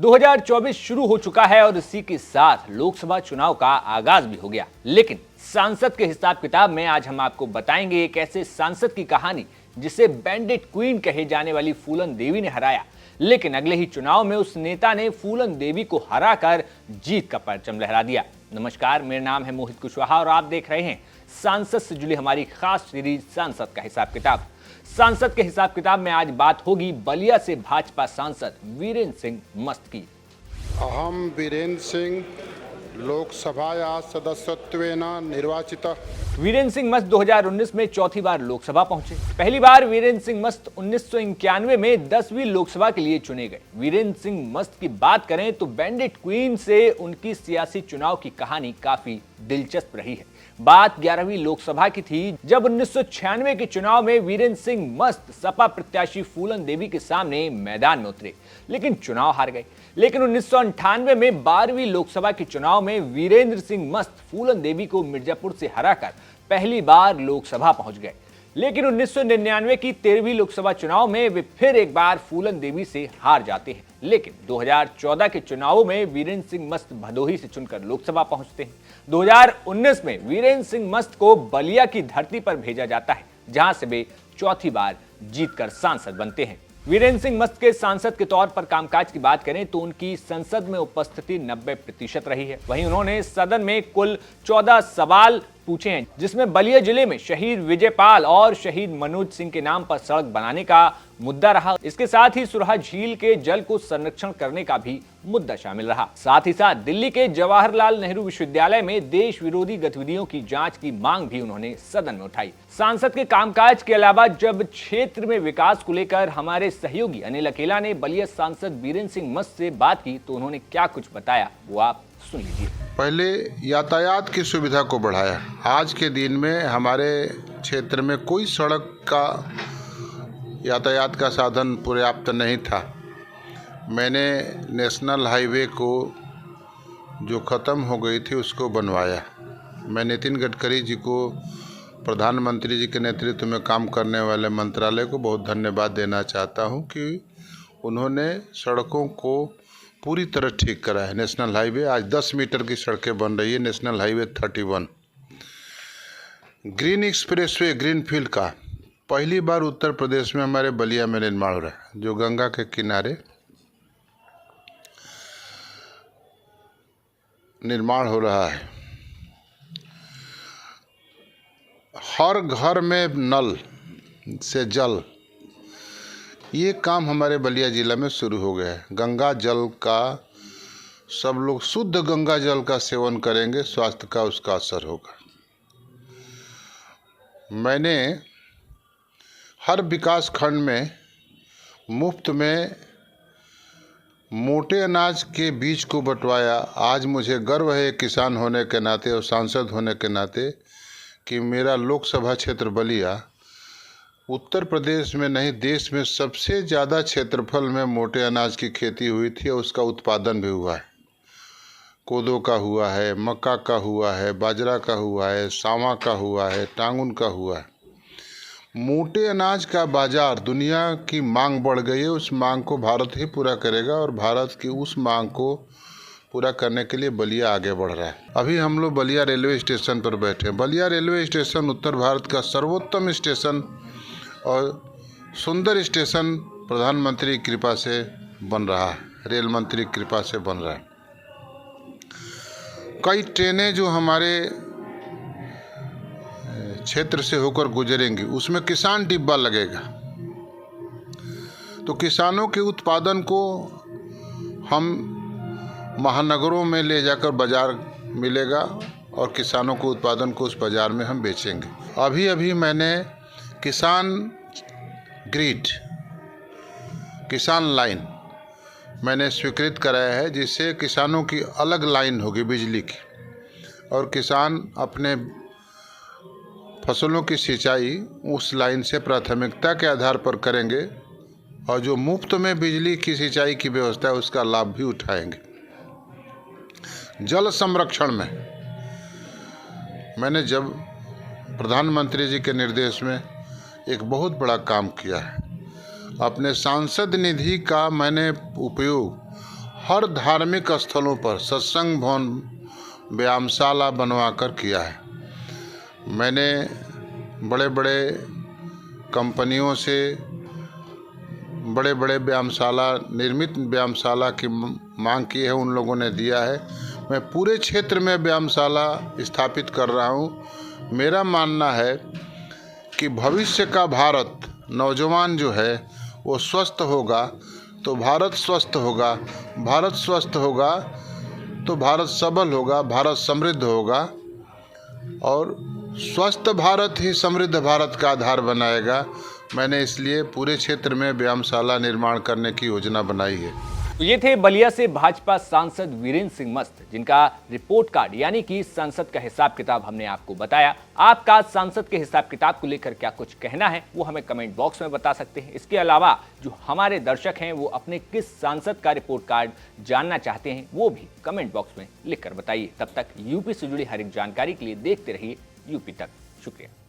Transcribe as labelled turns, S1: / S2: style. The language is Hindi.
S1: 2024 शुरू हो चुका है और इसी के साथ लोकसभा चुनाव का आगाज भी हो गया। लेकिन सांसद के हिसाब किताब में आज हम आपको बताएंगे एक ऐसे सांसद की कहानी जिसे बैंडेड क्वीन कहे जाने वाली फूलन देवी ने हराया। लेकिन अगले ही चुनाव में उस नेता ने फूलन देवी को हराकर जीत का परचम लहरा दिया। नमस्कार, मेरा नाम है मोहित कुशवाहा और आप देख रहे हैं सांसद से जुड़ी हमारी खास सीरीज सांसद का हिसाब किताब। सांसद के हिसाब किताब में आज बात होगी बलिया से भाजपा सांसद वीरेंद्र सिंह मस्त की।
S2: अहम वीरेंद्र सिंह लोकसभाया सदस्यत्वेन निर्वाचितः।
S1: वीरेंद्र सिंह मस्त 2019 में चौथी बार लोकसभा पहुंचे। पहली बार वीरेंद्र सिंह मस्त 1991 में 10वीं लोकसभा के लिए चुने गए। वीरेंद्र सिंह मस्त की बात करें तो बैंडेड क्वीन से उनकी सियासी चुनाव की कहानी काफी दिलचस्प रही है। बात 11वीं लोकसभा की थी जब 1996 के चुनाव में वीरेंद्र सिंह मस्त सपा प्रत्याशी फूलन देवी के सामने मैदान में उतरे, लेकिन चुनाव हार गए। लेकिन 1998 में 12वीं लोकसभा के चुनाव में वीरेंद्र सिंह मस्त फूलन देवी को मिर्जापुर से हराकर पहली बार लोकसभा पहुंच गए। लेकिन 1999 की 13वीं लोकसभा चुनाव में वे फिर एक बार फूलन देवी से हार जाते हैं। लेकिन 2014 के चुनावों में वीरेंद्र सिंह मस्त भदोही से चुनकर लोकसभा पहुंचते हैं। 2019 में वीरेंद्र सिंह मस्त को बलिया की धरती पर भेजा जाता है, जहां से वे चौथी बार जीतकर सांसद बनते हैं। वीरेंद्र सिंह मस्त के सांसद के तौर पर कामकाज की बात करें तो उनकी संसद में उपस्थिति 90% रही है। वहीं उन्होंने सदन में कुल 14 सवाल पूछे हैं, जिसमें बलिया जिले में शहीद विजयपाल और शहीद मनोज सिंह के नाम पर सड़क बनाने का मुद्दा रहा। इसके साथ ही सुरहा झील के जल को संरक्षण करने का भी मुद्दा शामिल रहा। साथ ही साथ दिल्ली के जवाहरलाल नेहरू विश्वविद्यालय में देश विरोधी गतिविधियों की जांच की मांग भी उन्होंने सदन में उठाई। सांसद के कामकाज के अलावा जब क्षेत्र में विकास को लेकर हमारे सहयोगी अनिल अकेला ने बलिया सांसद वीरेंद्र सिंह मस्त से बात की तो उन्होंने क्या कुछ बताया वो आप सुन लीजिए।
S2: पहले यातायात की सुविधा को बढ़ाया। आज के दिन में हमारे क्षेत्र में कोई सड़क का यातायात का साधन पर्याप्त नहीं था। मैंने नेशनल हाईवे को जो ख़त्म हो गई थी उसको बनवाया। मैं नितिन गडकरी जी को, प्रधानमंत्री जी के नेतृत्व में काम करने वाले मंत्रालय को बहुत धन्यवाद देना चाहता हूं कि उन्होंने सड़कों को पूरी तरह ठीक करा है। नेशनल हाईवे आज 10 मीटर की सड़कें बन रही है। National highway 31 green expressway greenfield का पहली बार उत्तर प्रदेश में हमारे बलिया में निर्माण हो रहा है, जो गंगा के किनारे निर्माण हो रहा है। हर घर में नल से जल, ये काम हमारे बलिया जिला में शुरू हो गया है। गंगा जल का सब लोग शुद्ध गंगा जल का सेवन करेंगे, स्वास्थ्य का उसका असर होगा। मैंने हर विकास खंड में मुफ्त में मोटे अनाज के बीज को बंटवाया। आज मुझे गर्व है किसान होने के नाते और सांसद होने के नाते कि मेरा लोकसभा क्षेत्र बलिया उत्तर प्रदेश में नहीं देश में सबसे ज़्यादा क्षेत्रफल में मोटे अनाज की खेती हुई थी और उसका उत्पादन भी हुआ है। कोदो का हुआ है, मक्का का हुआ है, बाजरा का हुआ है, सावा का हुआ है, टांगुन का हुआ है। मोटे अनाज का बाजार, दुनिया की मांग बढ़ गई है। उस मांग को भारत ही पूरा करेगा और भारत की उस मांग को पूरा करने के लिए बलिया आगे बढ़ रहा है। अभी हम लोग बलिया रेलवे स्टेशन पर बैठे हैं। बलिया रेलवे स्टेशन उत्तर भारत का सर्वोत्तम स्टेशन और सुंदर स्टेशन प्रधानमंत्री की कृपा से बन रहा है, रेल मंत्री की कृपा से बन रहा है। कई ट्रेनें जो हमारे क्षेत्र से होकर गुजरेंगी उसमें किसान डिब्बा लगेगा, तो किसानों के उत्पादन को हम महानगरों में ले जाकर बाजार मिलेगा और किसानों को उत्पादन को उस बाजार में हम बेचेंगे। अभी अभी मैंने किसान ग्रिड, किसान लाइन मैंने स्वीकृत कराया है, जिससे किसानों की अलग लाइन होगी बिजली की और किसान अपने फसलों की सिंचाई उस लाइन से प्राथमिकता के आधार पर करेंगे और जो मुफ्त में बिजली की सिंचाई की व्यवस्था है उसका लाभ भी उठाएंगे। जल संरक्षण में मैंने जब प्रधानमंत्री जी के निर्देश में एक बहुत बड़ा काम किया है। अपने सांसद निधि का मैंने उपयोग हर धार्मिक स्थलों पर सत्संग भवन, व्यायामशाला बनवाकर किया है। मैंने बड़े बड़े कंपनियों से बड़े बड़े व्यायामशाला, निर्मित व्यायामशाला की मांग की है, उन लोगों ने दिया है। मैं पूरे क्षेत्र में व्यायामशाला स्थापित कर रहा हूँ। मेरा मानना है कि भविष्य का भारत, नौजवान जो है वो स्वस्थ होगा तो भारत स्वस्थ होगा, भारत स्वस्थ होगा तो भारत सबल होगा, भारत समृद्ध होगा, और स्वस्थ भारत ही समृद्ध भारत का आधार बनाएगा। मैंने इसलिए पूरे क्षेत्र में व्यायामशाला निर्माण करने की योजना बनाई है।
S1: तो ये थे बलिया से भाजपा सांसद वीरेंद्र सिंह मस्त, जिनका रिपोर्ट कार्ड यानी कि सांसद का हिसाब किताब हमने आपको बताया। आपका सांसद के हिसाब किताब को लेकर क्या कुछ कहना है वो हमें कमेंट बॉक्स में बता सकते हैं। इसके अलावा जो हमारे दर्शक हैं वो अपने किस सांसद का रिपोर्ट कार्ड जानना चाहते हैं वो भी कमेंट बॉक्स में लिखकर बताइए। तब तक यूपी से जुड़ी हर एक जानकारी के लिए देखते रहिए यूपी तक। शुक्रिया।